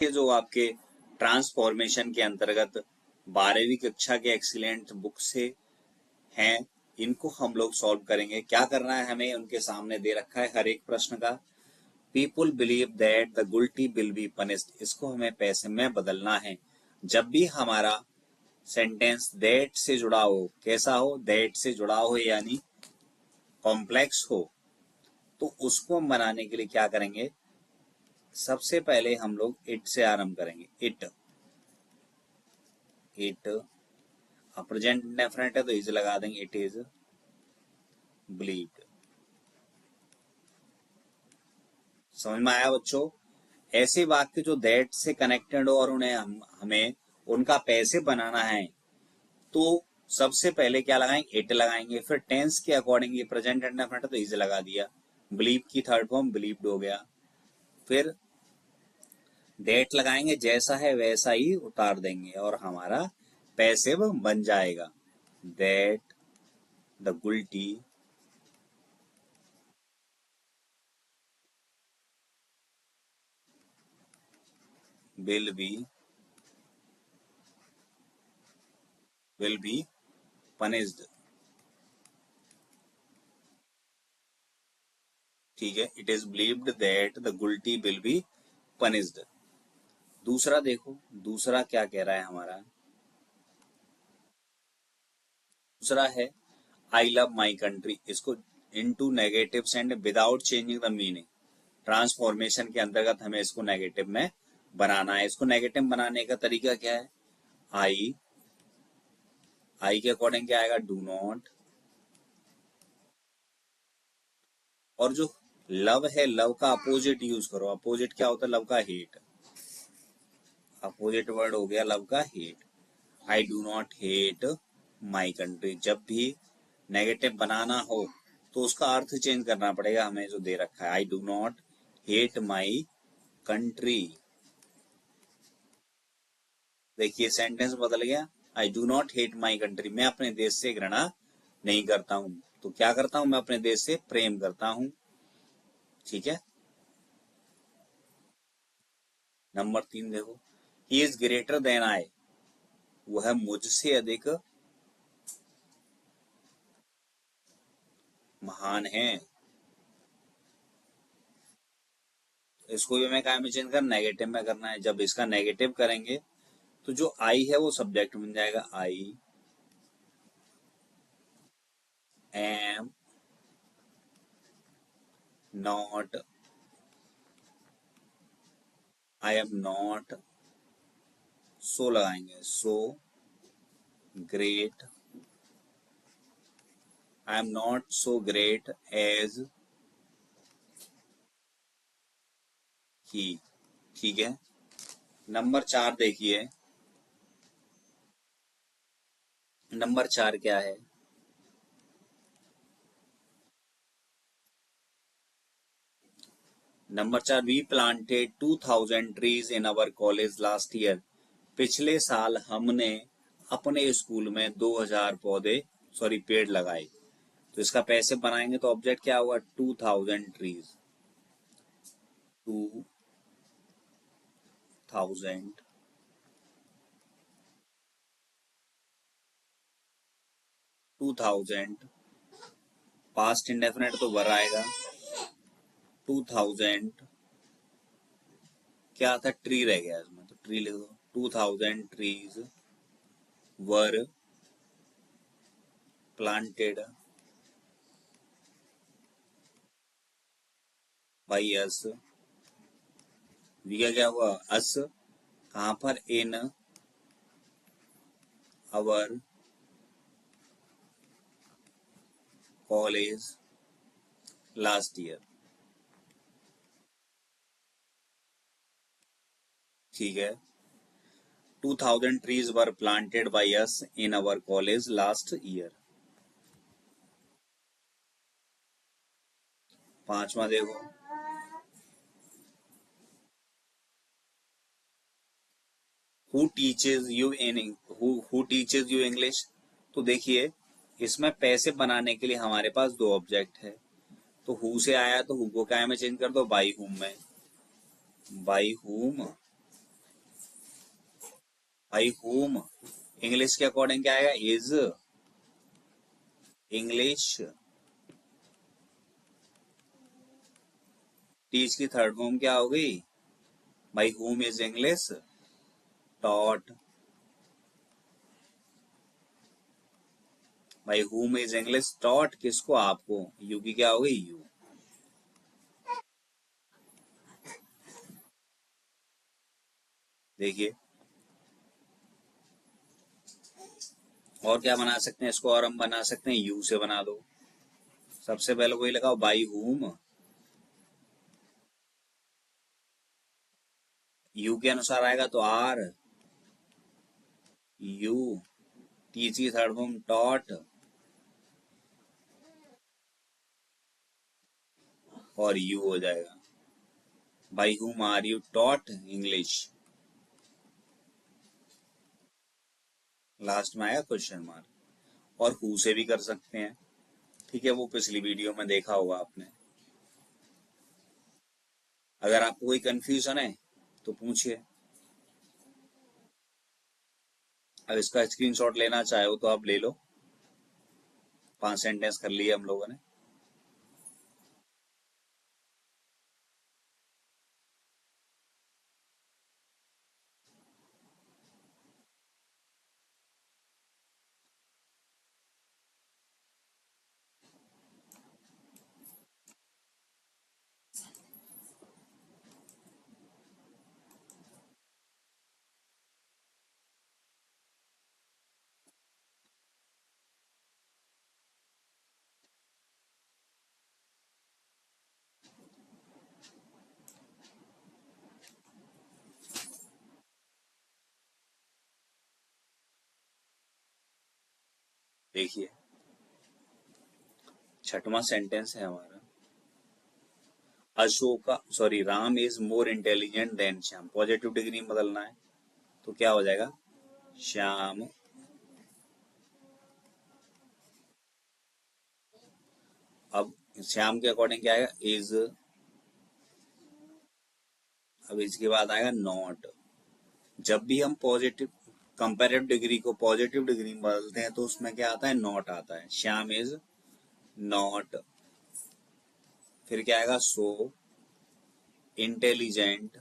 ये जो आपके ट्रांसफॉर्मेशन के अंतर्गत 12वीं कक्षा के एक्सीलेंट बुक से हैं, इनको हम लोग सॉल्व करेंगे। क्या करना है हमें, उनके सामने दे रखा है हर एक प्रश्न का। People believe that the guilty will be punished, इसको हमें पैसे में बदलना है। जब भी हमारा सेंटेंस दैट से जुड़ा हो, कैसा हो, दैट से जुड़ा हो यानी कॉम्प्लेक्स हो, तो उसको हम बनाने के लिए क्या करेंगे, सबसे पहले हम लोग इट से आरंभ करेंगे। इट प्रेजेंट इंडेफिनिट है तो इज लगा देंगे, इट इज बिलीव्ड। समझ में आया बच्चों? ऐसे वाक्य जो दैट से कनेक्टेड हो और उन्हें हमें उनका पैसे बनाना है, तो सबसे पहले क्या लगाएंगे, इट लगाएंगे। फिर टेंस के अकॉर्डिंग प्रेजेंट इंडेफिनिट तो इज लगा दिया, बिलीव की थर्ड फॉर्म बिलीव्ड हो गया। फिर डेट लगाएंगे, जैसा है वैसा ही उतार देंगे और हमारा पैसिव बन जाएगा। That the guilty will be punished. ठीक है, it is believed that the guilty will be punished. दूसरा देखो, दूसरा क्या कह रहा है हमारा, दूसरा है आई लव माई कंट्री। इसको into negative and without changing the meaning, transformation के अंतर्गत हमें इसको नेगेटिव में बनाना है। इसको नेगेटिव बनाने का तरीका क्या है, आई के अकॉर्डिंग क्या आएगा, डू नॉट। और जो लव है, लव का अपोजिट यूज करो। अपोजिट क्या होता है लव का, हेट। अपोजिट वर्ड हो गया लव का, hate. I do not hate my country. जब भी नेगेटिव बनाना हो तो उसका अर्थ चेंज करना पड़ेगा, हमें जो दे रखा है, I do not hate my country. देखिए सेंटेंस बदल गया, I do not hate my country, मैं अपने देश से घृणा नहीं करता हूं। तो क्या करता हूं, मैं अपने देश से प्रेम करता हूं। ठीक है। नंबर 3 देखो, he is greater than I, वह मुझसे अधिक महान है। इसको भी हमें क्या में चेंज करना, नेगेटिव में करना है। जब इसका नेगेटिव करेंगे तो जो आई है वो सब्जेक्ट बन जाएगा, I am not, I am not, so लगाएंगे, so great, I am not so great as he. ठीक है। नंबर 4 देखिए, नंबर 4 क्या है, number 4, we planted 2000 trees in our college last year. पिछले साल हमने अपने स्कूल में 2000 पेड़ लगाए। तो इसका पैसे बनाएंगे तो ऑब्जेक्ट क्या होगा, 2000 ट्रीज, 2000 2000 पास्ट इंडेफिनेट तो वर आएगा, 2000 क्या था, ट्री रह गया इसमें तो ट्री लिख दो, 2000 trees were planted by us. We का क्या हुआ, अस, कहां पर, in our college last year. ठीक है, 2000 trees were planted by us in our college last year। पांचवा देखो, who teaches you English। तो देखिए इसमें पैसे बनाने के लिए हमारे पास दो ऑब्जेक्ट है, तो हु से आया तो हु को क्या में चेंज कर दो, बाई हुम में, बाई हुम बाई होम, इंग्लिश के अकॉर्डिंग क्या आएगा? इज। इंग्लिश। टीच की थर्ड फॉर्म क्या हो गई? By home is English taught. By home is English taught, किसको? आपको। यू की क्या हो गई? यू। देखिए, और क्या बना सकते हैं इसको? और हम बना सकते हैं यू से बना दो। सबसे पहले वही लगाओ, बाई हुम। यू के अनुसार आएगा तो आर। यू। टी की थर्ड फॉर्म टॉट, और यू हो जाएगा। By whom are you taught English. Last में आया क्वेश्चन मार्क। और हु से भी कर सकते हैं, ठीक है, वो पिछली वीडियो में देखा होगा आपने। अगर आपको कोई कंफ्यूजन है तो पूछिए। अब इसका स्क्रीनशॉट लेना चाहे हो तो आप ले लो। 5 सेंटेंस कर लिए हम लोगों ने। देखिए, छठवां सेंटेंस है हमारा। Ashoka, sorry, Ram is more intelligent then Shyam. Positive degree में बदलना है तो क्या हो जाएगा? श्याम। अब श्याम के अकॉर्डिंग क्या आएगा? इज। अब इसके बाद आएगा नॉट। जब भी हम पॉजिटिव कंपेरेटिव डिग्री को पॉजिटिव डिग्री में बदलते हैं तो उसमें क्या आता है? नॉट आता है। Shyam is not. फिर क्या आएगा? So intelligent.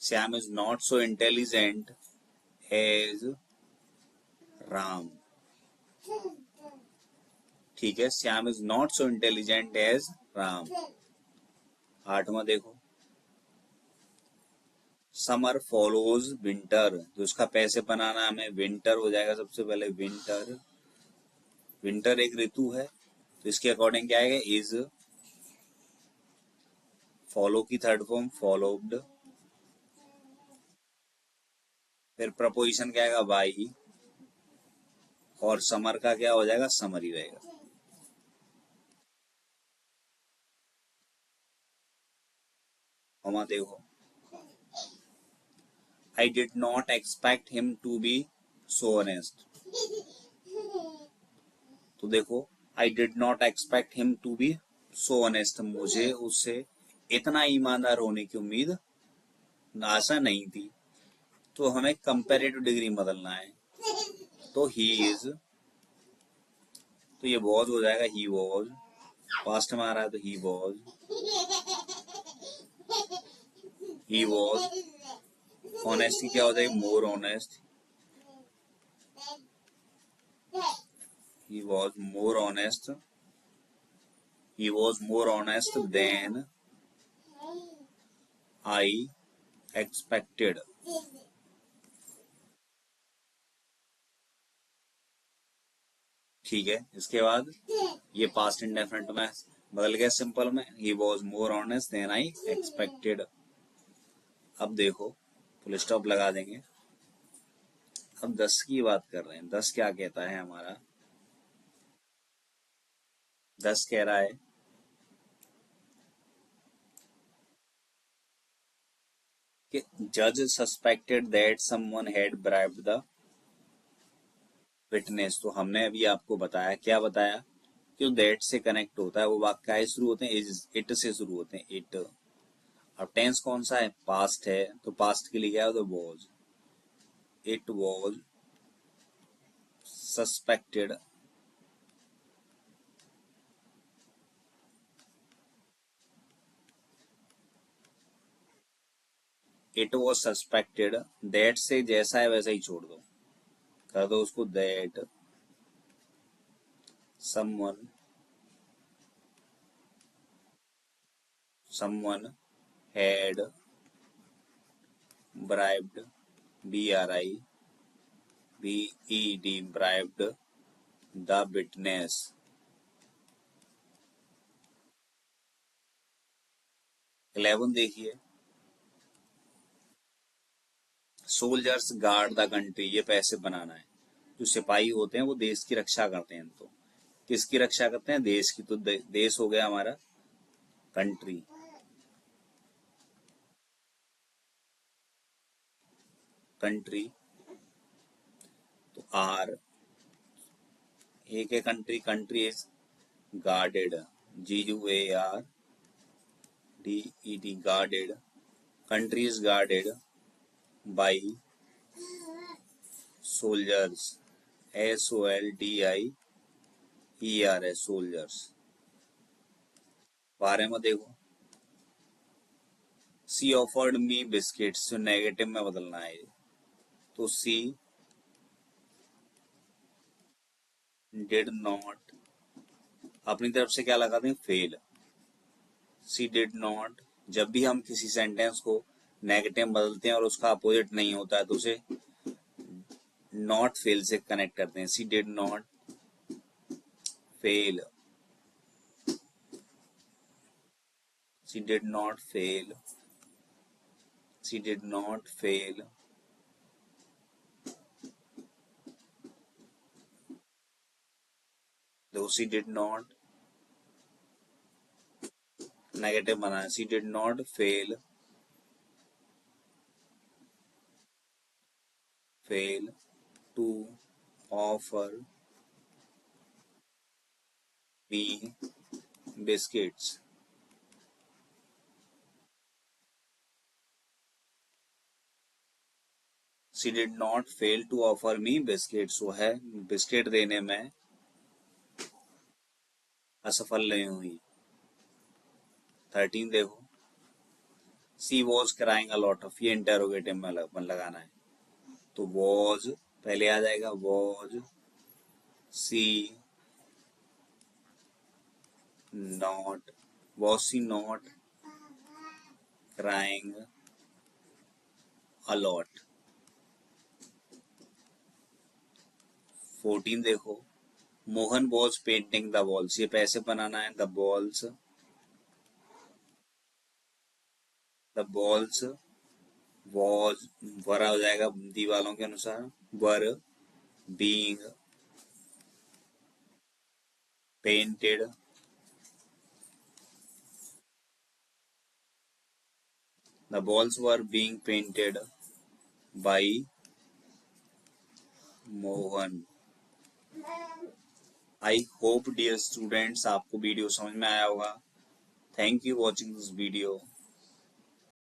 Shyam is not so intelligent as Ram. ठीक है, Shyam is not so intelligent as Ram. आठवां देखो, समर फॉलोज विंटर। तो उसका पैसे बनाना हमें, विंटर हो जाएगा सबसे पहले। विंटर, विंटर एक ऋतु है तो इसके अकॉर्डिंग क्या आएगा? इज। फॉलो की थर्ड फॉर्म फॉलोड। फिर प्रपोजिशन क्या आएगा? बाई। और समर का क्या हो जाएगा? समर ही रहेगा। और देखो, I did not expect him to be so honest. तो देखो, I did not expect him to be so honest, मुझे उससे इतना ईमानदार होने की उम्मीद, आशा नहीं थी। तो हमें कंपेरेटिव डिग्री बदलना है तो ही इज। तो ये वॉज हो जाएगा ही वॉज। पास्ट में आ रहा है तो ही वॉज। ऑनेस्टी क्या हो जाएगी? More honest. He was more honest. He was more honest than I expected. ठीक है, इसके बाद ये पास्ट इंडेफिनिट में बदल गया सिंपल में। He was more honest than I expected. अब देखो, फुल स्टॉप लगा देंगे। अब 10 की बात कर रहे हैं। 10 क्या कहता है हमारा? 10 कह रहा है कि जज suspected that someone had bribed the witness. तो हमने अभी आपको बताया, क्या बताया? कि दैट से कनेक्ट होता है वो वाक्य शुरू होते हैं, इट से शुरू होते हैं। इट, अब टेंस कौन सा है, पास्ट है, तो पास्ट के लिए क्या है, तो was. It was suspected, it was suspected that से जैसा है वैसा ही छोड़ दो, कर दो उसको that someone someone had bribed, B-R-I-B-E-D, bribed the witness। 11 देखिए, सोल्जर्स गार्ड द कंट्री, ये पैसे बनाना है। जो सिपाही होते हैं वो देश की रक्षा करते हैं, तो किसकी रक्षा करते हैं, देश की, तो देश हो गया हमारा कंट्री। कंट्री तो आर, एक है country, country is guarded, G-U-A-R-D-E-D, guarded, country is guarded by soldiers, SOLDIERS, soldiers. बारे में देखो, सी ऑफर्ड मी बिस्किट्स, जो नेगेटिव में बदलना है, तो सी डिड नॉट, अपनी तरफ से क्या लगा दें, फेल। सी डिड नॉट, जब भी हम किसी सेंटेंस को नेगेटिव बदलते हैं और उसका अपोजिट नहीं होता है तो उसे नॉट फेल से कनेक्ट करते हैं। She did not fail, she did not fail, she did not fail, तो सी डिड नॉट नेगेटिव बना है, she did not fail to offer me biscuits. She did not fail to offer me biscuits, वो है biscuit देने में असफल नहीं हुई। 13 देखो, she was crying a lot of, ये इंटेरोगेटिव में लगाना है, तो वॉज पहले आ जाएगा, was she not, was she not crying a lot. 14 देखो, Mohan was painting the walls, ये पैसे बनाना है, द बॉल्स वॉज, वर हो जाएगा दीवालों के अनुसार, were being painted, the balls were being painted by Mohan. I hope dear students आपको वीडियो समझ में आया होगा। Thank you watching this video.